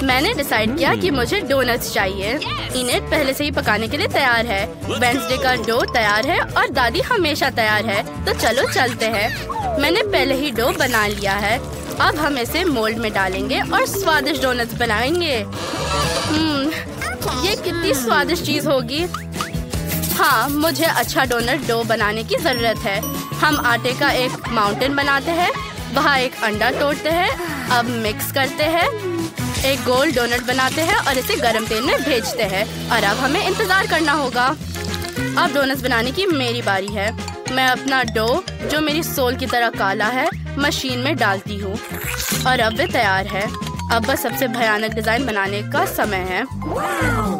मैंने डिसाइड किया कि मुझे डोनट्स चाहिए। इनेट पहले से ही पकाने के लिए तैयार है। वेंसडे का डो तैयार है और दादी हमेशा तैयार है, तो चलो चलते हैं। मैंने पहले ही डो बना लिया है। अब हम इसे मोल्ड में डालेंगे और स्वादिष्ट डोनट्स बनाएंगे। ये कितनी स्वादिष्ट चीज होगी। हाँ, मुझे अच्छा डोनट डो बनाने की जरूरत है। हम आटे का एक माउंटेन बनाते हैं, वहाँ एक अंडा तोड़ते हैं। अब मिक्स करते हैं, एक गोल डोनट बनाते हैं और इसे गरम तेल में भेजते हैं। और अब हमें इंतजार करना होगा। अब डोनट्स बनाने की मेरी बारी है। मैं अपना डो, जो मेरी सोल की तरह काला है, मशीन में डालती हूँ और अब वे तैयार है। अब बस सबसे भयानक डिजाइन बनाने का समय है।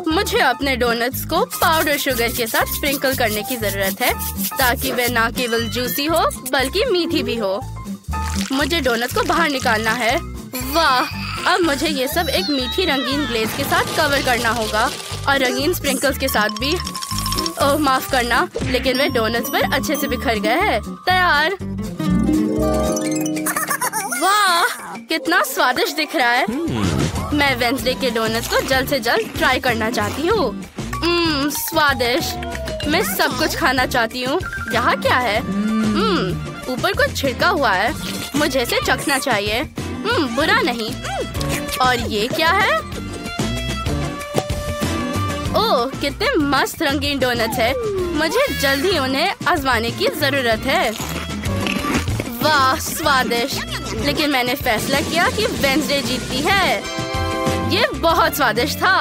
मुझे अपने डोनट्स को पाउडर शुगर के साथ स्प्रिंकल करने की जरूरत है, ताकि वे ना केवल जूसी हो बल्कि मीठी भी हो। मुझे डोनट को बाहर निकालना है। वाह! अब मुझे ये सब एक मीठी रंगीन ग्लेज के साथ कवर करना होगा और रंगीन स्प्रिंकल्स के साथ भी। ओह, माफ करना, लेकिन वे डोनट्स पर अच्छे से बिखर गए हैं। तैयार। वाह, कितना स्वादिष्ट दिख रहा है। मैं वेंसडे के डोनट्स को जल्द से जल्द ट्राई करना चाहती हूँ। स्वादिष्ट। मैं सब कुछ खाना चाहती हूँ। यहाँ क्या है? ऊपर कुछ छिड़का हुआ है। मुझे इसे चखना चाहिए। बुरा नहीं। और ये क्या है? ओह, कितने मस्त रंगीन डोनट्स है। मुझे जल्द ही उन्हें आजमाने की जरूरत है। वाह, स्वादिष्ट। लेकिन मैंने फैसला किया कि वेंसडे जीतती है। ये बहुत स्वादिष्ट था।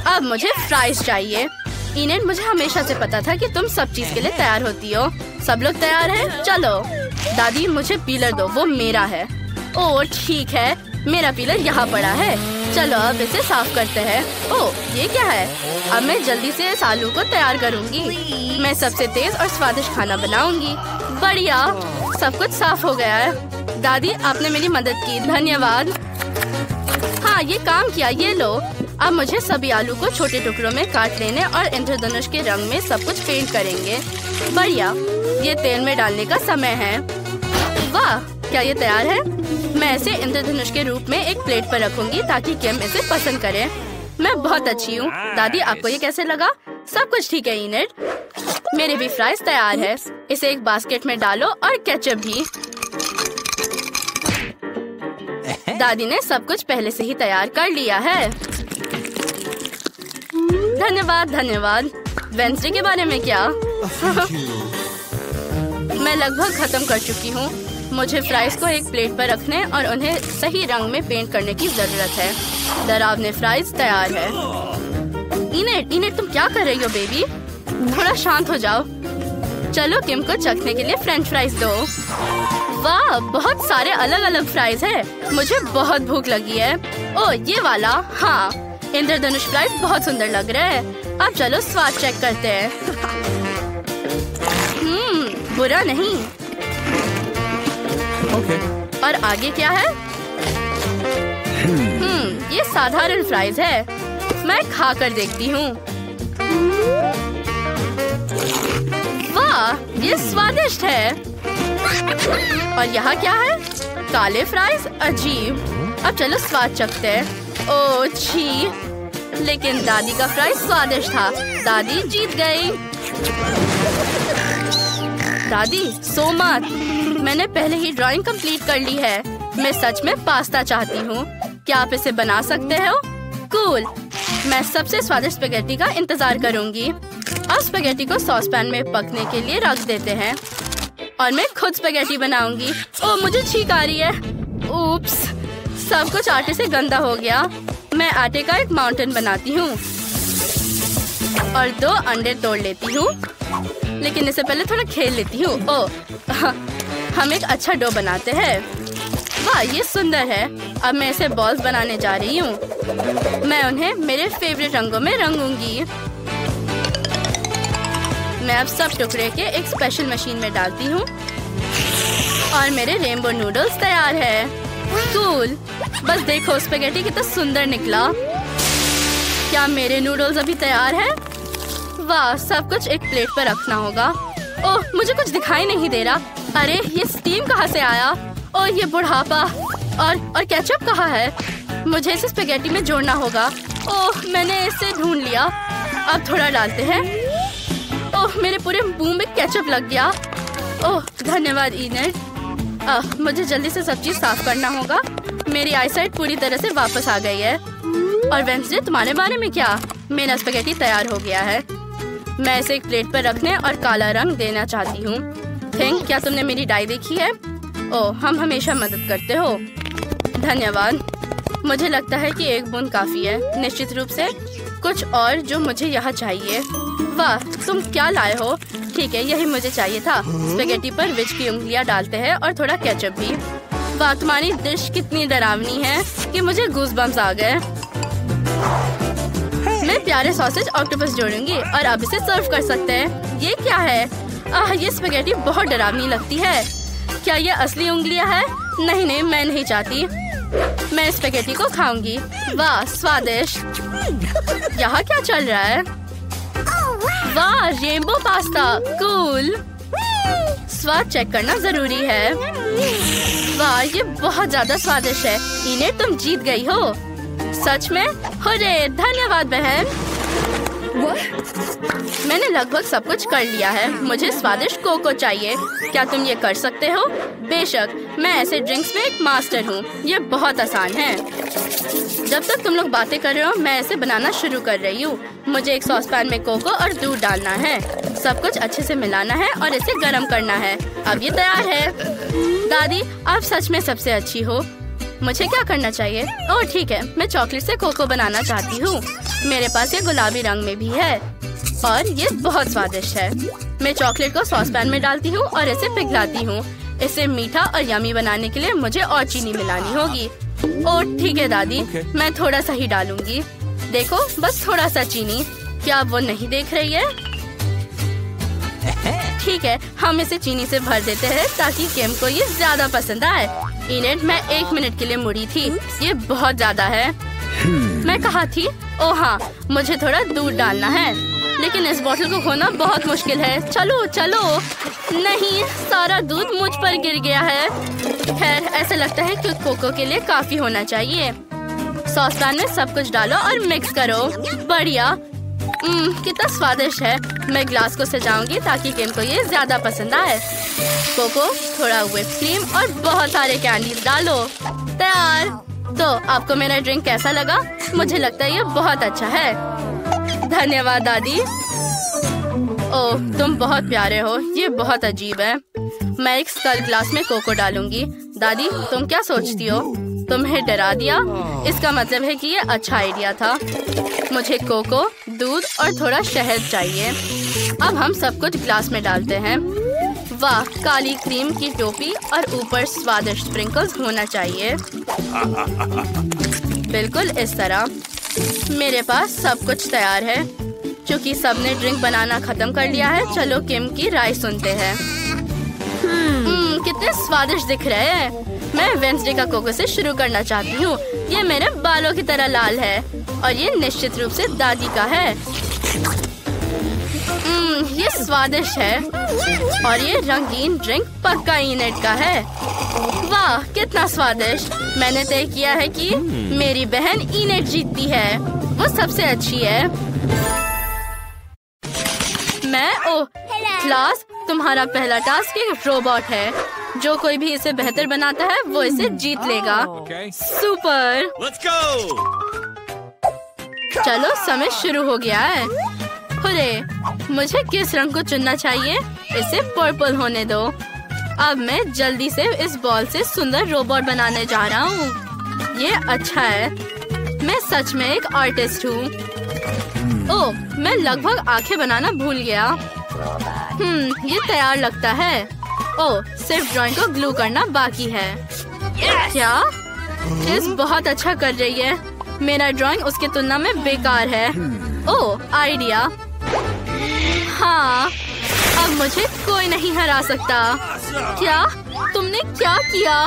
अब मुझे फ्राइज चाहिए। इनेट, मुझे हमेशा से पता था कि तुम सब चीज के लिए तैयार होती हो। सब लोग तैयार हैं? चलो। दादी, मुझे पीलर दो, वो मेरा है। ओह ठीक है, मेरा पीलर यहाँ पड़ा है। चलो अब इसे साफ करते हैं। ओह, ये क्या है? अब मैं जल्दी से इस आलू को तैयार करूँगी। मैं सबसे तेज और स्वादिष्ट खाना बनाऊंगी। बढ़िया, सब कुछ साफ हो गया है। दादी, आपने मेरी मदद की, धन्यवाद। हाँ, ये काम किया। ये लो। अब मुझे सभी आलू को छोटे टुकड़ों में काट लेने और इंद्रधनुष के रंग में सब कुछ पेंट करेंगे। बढ़िया, ये तेल में डालने का समय है। वाह, क्या ये तैयार है? मैं इसे इंद्रधनुष के रूप में एक प्लेट पर रखूंगी ताकि किम इसे पसंद करे। मैं बहुत अच्छी हूँ। दादी, आपको ये कैसे लगा? सब कुछ ठीक है इनेट। मेरे भी फ्राइज तैयार है। इसे एक बास्केट में डालो और केचप भी। दादी ने सब कुछ पहले से ही तैयार कर लिया है। धन्यवाद, धन्यवाद। वेंसडे के बारे में क्या? मैं लगभग खत्म कर चुकी हूँ। मुझे फ्राइज को एक प्लेट पर रखने और उन्हें सही रंग में पेंट करने की जरूरत है। डरावने फ्राइज तैयार है। इनेट, तुम क्या कर रही हो बेबी? थोड़ा शांत हो जाओ। चलो किम को चखने के लिए फ्रेंच फ्राइज दो। वाह, बहुत सारे अलग अलग फ्राइज है। मुझे बहुत भूख लगी है। ओह, ये वाला। हाँ, इंद्रधनुष फ्राइज बहुत सुंदर लग रहा है। अब चलो स्वाद चेक करते हैं। बुरा नहीं। और आगे क्या है? ये साधारण फ्राइज है। मैं खा कर देखती हूँ। वाह, ये स्वादिष्ट है। और यहाँ क्या है? काले फ्राइज, अजीब। अब चलो स्वाद चखते हैं। ओह छी, लेकिन दादी का फ्राइज स्वादिष्ट था। दादी जीत गई। दादी, सो मत। मैंने पहले ही ड्राइंग कंप्लीट कर ली है। मैं सच में पास्ता चाहती हूँ। क्या आप इसे बना सकते हो? कूल। मैं सबसे स्वादिष्ट स्पैगेटी का इंतजार करूंगी। अब स्पैगेटी को सॉस पैन में पकने के लिए रख देते हैं और मैं खुद स्पैगेटी बनाऊंगी। ओह, मुझे छींक आ रही है। उप्स, सब कुछ आटे से गंदा हो गया। मैं आटे का एक माउंटेन बनाती हूँ और 2 अंडे तोड़ लेती हूँ, लेकिन इससे पहले थोड़ा खेल लेती हूँ। ओह, हम एक अच्छा डो बनाते हैं। वाह, ये सुंदर है। अब मैं इसे बॉल्स बनाने जा रही हूँ। मैं उन्हें मेरे फेवरेट रंगों में रंगूंगी। मैं अब सब टुकड़े के एक स्पेशल मशीन में डालती हूँ और मेरे रेनबो नूडल्स तैयार है। कूल। बस देखो, स्पैगेटी कितना सुंदर निकला। क्या मेरे नूडल्स अभी तैयार है? वाह, सब कुछ एक प्लेट पर रखना होगा। ओह, मुझे कुछ दिखाई नहीं दे रहा। अरे, ये स्टीम कहाँ से आया? ओह, ये बुढ़ापा। और केचप कहाँ है? मुझे इसे स्पेगेटी में जोड़ना होगा। ओह, मैंने इसे ढूंढ लिया। अब थोड़ा डालते हैं। ओह, मेरे पूरे मुंह में केचप लग गया। ओह, धन्यवाद इनेट। मुझे जल्दी से सब चीज साफ करना होगा। मेरी आईसाइट पूरी तरह से वापस आ गई है। और वेंसडे, तुम्हारे बारे में क्या? मेरा स्पेगेटी तैयार हो गया है। मैं इसे एक प्लेट पर रखने और काला रंग देना चाहती हूँ। थिंक, क्या तुमने मेरी डाई देखी है? ओह, हम हमेशा मदद करते हो। धन्यवाद। मुझे लगता है कि एक बूंद काफी है। निश्चित रूप से कुछ और जो मुझे यहाँ चाहिए। वाह, तुम क्या लाए हो? ठीक है, यही मुझे चाहिए था। स्पेगेटी पर विच की उंगलियाँ डालते हैं और थोड़ा केचप भी। वाह, तुम्हारी डिश कितनी डरावनी है कि मुझे गूज़बम्स आ गए। मैं प्यारे सॉसेज ऑक्टोपस जोड़ूंगी और अब इसे सर्व कर सकते हैं। ये क्या है? ये स्पेगेटी बहुत डरावनी लगती है। क्या ये असली उंगलियां हैं? नहीं नहीं, मैं नहीं चाहती। मैं स्पेगेटी को खाऊंगी। वाह, स्वादिष्ट। यहाँ क्या चल रहा है? वाह, रेनबो पास्ता, कूल। स्वाद चेक करना जरूरी है। वाह, ये बहुत ज्यादा स्वादिष्ट है। इनेट, तुम जीत गई हो। सच में? हुर्रे, धन्यवाद बहन। मैंने लगभग सब कुछ कर लिया है। मुझे स्वादिष्ट कोको चाहिए। क्या तुम ये कर सकते हो? बेशक, मैं ऐसे ड्रिंक्स में एक मास्टर हूँ। ये बहुत आसान है। जब तक तुम लोग बातें कर रहे हो, मैं इसे बनाना शुरू कर रही हूँ। मुझे एक सॉस पैन में कोको और दूध डालना है। सब कुछ अच्छे से मिलाना है और इसे गर्म करना है। अब ये तैयार है। दादी, आप सच में सबसे अच्छी हो। मुझे क्या करना चाहिए? ओह ठीक है, मैं चॉकलेट से कोको बनाना चाहती हूँ। मेरे पास ये गुलाबी रंग में भी है और ये बहुत स्वादिष्ट है। मैं चॉकलेट को सॉस पैन में डालती हूँ और इसे पिघलाती हूँ। इसे मीठा और यमी बनाने के लिए मुझे और चीनी मिलानी होगी। ओह ठीक है दादी, मैं थोड़ा सा ही डालूंगी। देखो, बस थोड़ा सा चीनी। क्या आप वो नहीं देख रही है? ठीक है, हम इसे चीनी से भर देते हैं ताकि केम को ये ज्यादा पसंद आए। इनेट, मैं 1 मिनट के लिए मुड़ी थी। ये बहुत ज्यादा है। मैं कहा थी? ओह हाँ, मुझे थोड़ा दूध डालना है, लेकिन इस बोतल को खोना बहुत मुश्किल है। चलो चलो। नहीं, सारा दूध मुझ पर गिर गया है। खैर, ऐसा लगता है कि कोको के लिए काफी होना चाहिए। सॉस पैन में सब कुछ डालो और मिक्स करो। बढ़िया। कितना स्वादिष्ट है। मैं ग्लास को सजाऊंगी ताकि केम को ये ज्यादा पसंद आए। कोको, थोड़ा व्हिप क्रीम और बहुत सारे कैंडीज डालो। तैयार। तो आपको मेरा ड्रिंक कैसा लगा? मुझे लगता है ये बहुत अच्छा है। धन्यवाद दादी। ओह, तुम बहुत प्यारे हो। ये बहुत अजीब है। मैं एक स्कल ग्लास में कोको डालूंगी। दादी, तुम क्या सोचती हो? तुम्हें डरा दिया? इसका मतलब है कि ये अच्छा आइडिया था। मुझे कोको, दूध और थोड़ा शहद चाहिए। अब हम सब कुछ ग्लास में डालते हैं। वाह, काली क्रीम की टोपी और ऊपर स्वादिष्ट स्प्रिंकल्स होना चाहिए। बिल्कुल इस तरह। मेरे पास सब कुछ तैयार है। क्योंकि सबने ड्रिंक बनाना खत्म कर लिया है, चलो किम की राय सुनते हैं। कितने स्वादिष्ट दिख रहे हैं। मैं वेंसडे का कोको से शुरू करना चाहती हूँ। ये मेरे बालों की तरह लाल है और ये निश्चित रूप से दादी का है। ये स्वादिष्ट है और ये रंगीन ड्रिंक पक्का इनेट का है। वाह, कितना स्वादिष्ट। मैंने तय किया है कि मेरी बहन इनेट जीतती है। वो सबसे अच्छी है। क्लास, तुम्हारा पहला टास्क एक रोबोट है। जो कोई भी इसे बेहतर बनाता है वो इसे जीत लेगा। सुपर। चलो, समय शुरू हो गया है। हुर्रे, मुझे किस रंग को चुनना चाहिए? इसे पर्पल होने दो। अब मैं जल्दी से इस बॉल से सुंदर रोबोट बनाने जा रहा हूँ। ये अच्छा है। मैं सच में एक आर्टिस्ट हूँ। ओह, मैं लगभग आंखें बनाना भूल गया। ये तैयार लगता है। ओह, सिर्फ ड्राइंग को ग्लू करना बाकी है। क्या? इस बहुत अच्छा कर रही है। मेरा ड्राइंग उसकी तुलना में बेकार है। ओह, आइडिया। हाँ, अब मुझे कोई नहीं हरा सकता। क्या? तुमने क्या किया?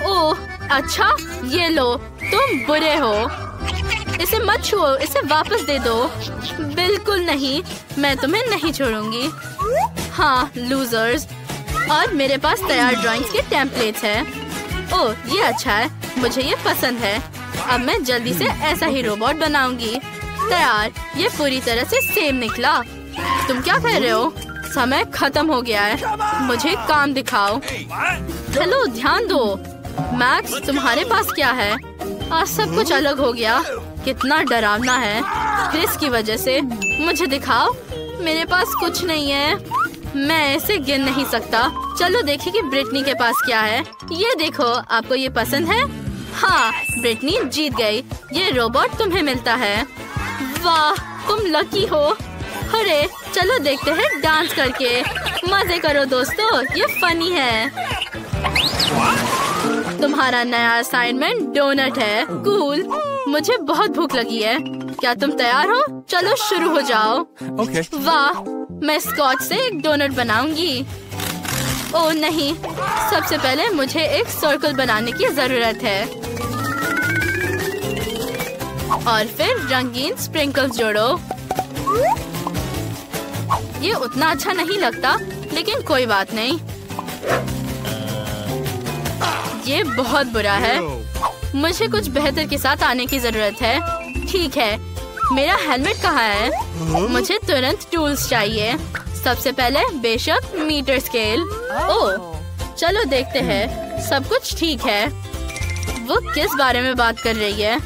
ओह, अच्छा, ये लो, तुम बुरे हो। इसे मत छुओ, इसे वापस दे दो। बिल्कुल नहीं, मैं तुम्हें नहीं छोड़ूंगी। हाँ, लूजर्स। और मेरे पास तैयार ड्राइंग्स के टेम्पलेट्स हैं। ओह, ये अच्छा है, मुझे ये पसंद है। अब मैं जल्दी से ऐसा ही रोबोट बनाऊंगी। तैयार, ये पूरी तरह से सेम निकला। तुम क्या कर रहे हो? समय खत्म हो गया है, मुझे काम दिखाओ। हेलो, ध्यान दो। मैक्स, तुम्हारे पास क्या है? आज सब कुछ अलग हो गया। कितना डरावना है। क्रिस की वजह से। मुझे दिखाओ। मेरे पास कुछ नहीं है, मैं इसे गिन नहीं सकता। चलो देखें कि ब्रिटनी के पास क्या है। ये देखो, आपको ये पसंद है? हाँ, ब्रिटनी जीत गई। ये रोबोट तुम्हें मिलता है। वाह, तुम लकी हो। अरे चलो देखते हैं डांस करके। मजे करो दोस्तों, ये फनी है। तुम्हारा नया असाइनमेंट डोनट है। कूल। मुझे बहुत भूख लगी है। क्या तुम तैयार हो? चलो शुरू हो जाओ। वाह, मैं स्कॉच से एक डोनट बनाऊंगी। ओह नहीं, सबसे पहले मुझे एक सर्कल बनाने की जरूरत है और फिर रंगीन स्प्रिंकल्स जोड़ो। ये उतना अच्छा नहीं लगता, लेकिन कोई बात नहीं। ये बहुत बुरा है। मुझे कुछ बेहतर के साथ आने की जरूरत है। ठीक है, मेरा हेलमेट कहाँ है? मुझे तुरंत टूल्स चाहिए। सबसे पहले बेशक मीटर स्केल। ओह, चलो देखते हैं। सब कुछ ठीक है। वो किस बारे में बात कर रही है?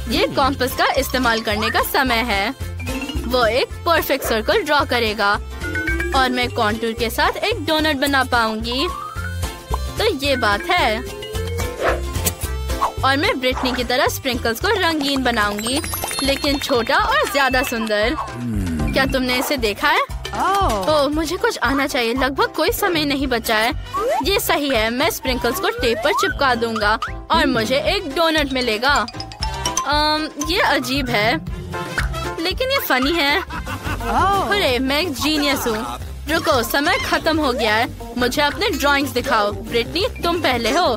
ये कॉम्पास का इस्तेमाल करने का समय है। वो एक परफेक्ट सर्कल ड्रॉ करेगा और मैं कॉन्टूर के साथ एक डोनट बना पाऊंगी। तो ये बात है। और मैं ब्रिटनी की तरह स्प्रिंकल्स को रंगीन बनाऊंगी, लेकिन छोटा और ज्यादा सुंदर। क्या तुमने इसे देखा है? ओह, मुझे कुछ आना चाहिए। लगभग कोई समय नहीं बचा है। ये सही है। मैं स्प्रिंकल्स को टेप पर चिपका दूंगा और मुझे एक डोनट मिलेगा। ये अजीब है, लेकिन ये फनी है। अरे मैं एक जीनियस हूँ। रुको, समय खत्म हो गया है। मुझे अपने ड्राइंग्स दिखाओ। ब्रिटनी, तुम पहले हो।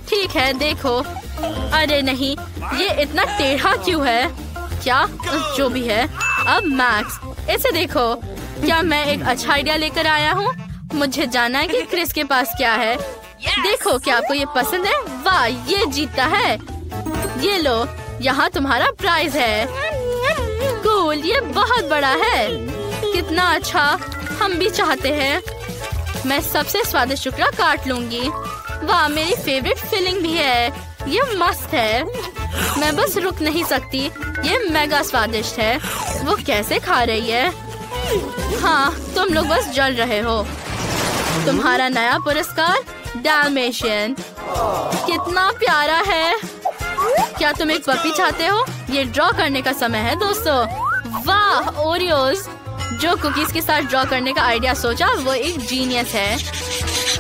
ठीक है, देखो। अरे नहीं, ये इतना टेढ़ा क्यों है? क्या? जो भी है। अब मैक्स, इसे देखो। क्या मैं एक अच्छा आइडिया लेकर आया हूँ? मुझे जानना है कि क्रिस के पास क्या है। देखो, क्या आपको ये पसंद है? वाह, ये जीतता है। ये लो, यहाँ तुम्हारा प्राइज है। कूल, ये बहुत बड़ा है। कितना अच्छा, हम भी चाहते हैं। मैं सबसे स्वादिष्ट टुकड़ा काट लूंगी। वाह, मेरी फेवरेट फिलिंग भी है। ये मस्त है। मैं बस रुक नहीं सकती। ये मेगा स्वादिष्ट है। वो कैसे खा रही है? हाँ, तुम लोग बस जल रहे हो। तुम्हारा नया पुरस्कार, डाल्मेशियन। कितना प्यारा है। क्या तुम एक पपी चाहते हो? ये ड्रॉ करने का समय है दोस्तों। वाह, ओरियोज। जो कुकीज के साथ ड्रॉ करने का आइडिया सोचा, वो एक जीनियस है।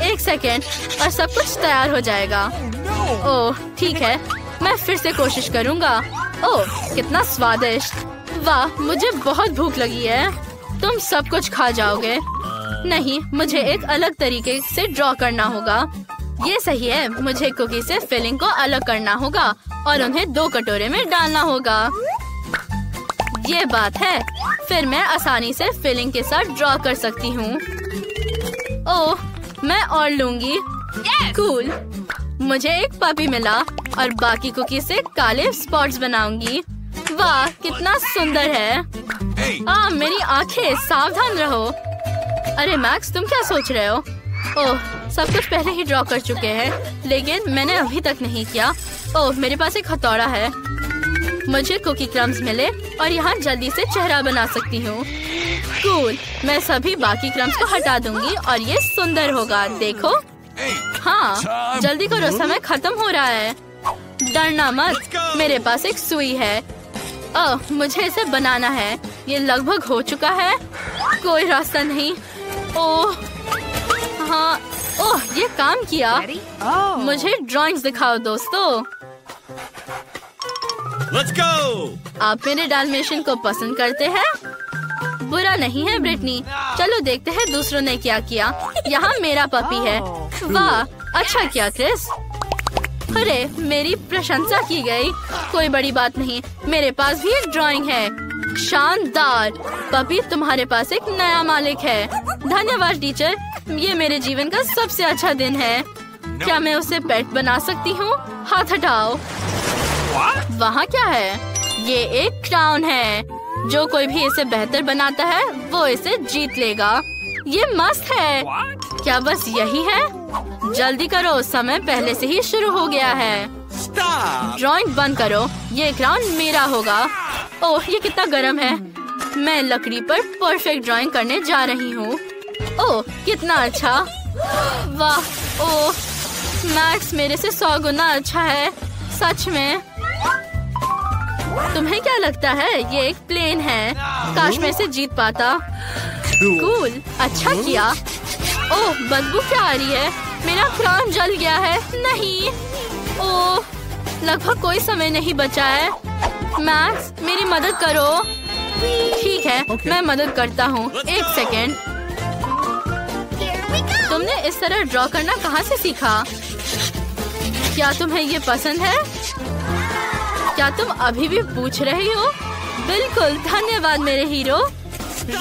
एक सेकेंड और सब कुछ तैयार हो जाएगा। ओह ठीक है, मैं फिर से कोशिश करूँगा। ओह कितना स्वादिष्ट। वाह, मुझे बहुत भूख लगी है। तुम सब कुछ खा जाओगे। नहीं, मुझे एक अलग तरीके से ड्रॉ करना होगा। ये सही है। मुझे कुकी से फिलिंग को अलग करना होगा और उन्हें 2 कटोरे में डालना होगा। ये बात है। फिर मैं आसानी से फिलिंग के साथ ड्रॉ कर सकती हूँ। ओह, मैं और लूंगी। कूल। मुझे एक पपी मिला और बाकी कुकी से काले स्पॉट्स बनाऊंगी। वाह, कितना सुंदर है। मेरी आंखें, सावधान रहो। अरे मैक्स, तुम क्या सोच रहे हो? ओह, सब कुछ पहले ही ड्रॉ कर चुके हैं, लेकिन मैंने अभी तक नहीं किया। ओह, मेरे पास एक हथौड़ा है। मुझे कुकी क्रम्स मिले और यहाँ जल्दी से चेहरा बना सकती हूँ। कूल। मैं सभी बाकी क्रम्स को हटा दूंगी और ये सुंदर होगा। देखो। हाँ, जल्दी करो, समय खत्म हो रहा है। डरना मत, मेरे पास एक सुई है। ओह, मुझे इसे बनाना है। ये लगभग हो चुका है। कोई रास्ता नहीं। ओह हाँ, ओह ये काम किया। मुझे ड्राइंग्स दिखाओ दोस्तों। Let's go! आप मेरे डाल्मेशियन को पसंद करते हैं? बुरा नहीं है ब्रिटनी। चलो देखते हैं दूसरों ने क्या किया। यहाँ मेरा पपी है। वाह, अच्छा किया क्रिस। अरे, मेरी प्रशंसा की गई। कोई बड़ी बात नहीं, मेरे पास भी एक ड्राइंग है। शानदार। पपी, तुम्हारे पास एक नया मालिक है। धन्यवाद टीचर, ये मेरे जीवन का सबसे अच्छा दिन है। क्या मैं उसे पेट बना सकती हूँ? हाथ हटाओ। वहाँ क्या है? ये एक क्राउन है। जो कोई भी इसे बेहतर बनाता है वो इसे जीत लेगा। ये मस्त है। क्या बस यही है? जल्दी करो, समय पहले से ही शुरू हो गया है। ड्राइंग बंद करो, ये क्राउन मेरा होगा। ओह, ये कितना गर्म है। मैं लकड़ी पर परफेक्ट ड्राइंग करने जा रही हूँ। ओह, कितना अच्छा। वाह, ओह, मैक्स मेरे से 100 गुना अच्छा है, सच में। तुम्हें क्या लगता है? ये एक प्लेन है। काश मैं इसे जीत पाता। कूल, अच्छा किया। ओह, बदबू क्या आ रही है? मेरा क्राउन जल गया है। नहीं। ओह, लगभग कोई समय नहीं बचा है। मैक्स, मेरी मदद करो। ठीक है, मैं मदद करता हूँ। एक सेकेंड। तुमने इस तरह ड्रॉ करना कहाँ से सीखा? क्या तुम्हें ये पसंद है? क्या तुम अभी भी पूछ रही हो? बिल्कुल, धन्यवाद मेरे हीरो।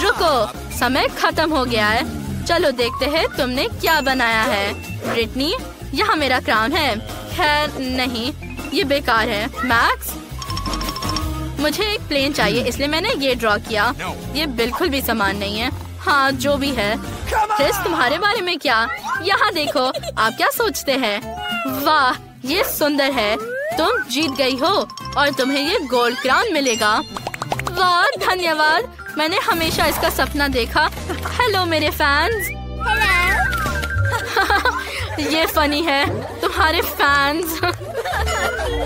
रुको, समय खत्म हो गया है। चलो देखते हैं तुमने क्या बनाया है। ब्रिटनी, यहाँ मेरा क्राउन है। खैर नहीं, ये बेकार है। मैक्स, मुझे एक प्लेन चाहिए, इसलिए मैंने ये ड्रॉ किया। ये बिल्कुल भी समान नहीं है। हाँ, जो भी है। क्रिस, तुम्हारे बारे में क्या? यहाँ देखो, आप क्या सोचते हैं? वाह, ये सुंदर है। तुम जीत गई हो और तुम्हें ये गोल्ड क्राउन मिलेगा। वाह, धन्यवाद। मैंने हमेशा इसका सपना देखा। हेलो मेरे फैंस। ये फनी है, तुम्हारे फैंस।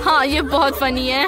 हाँ, ये बहुत फनी है।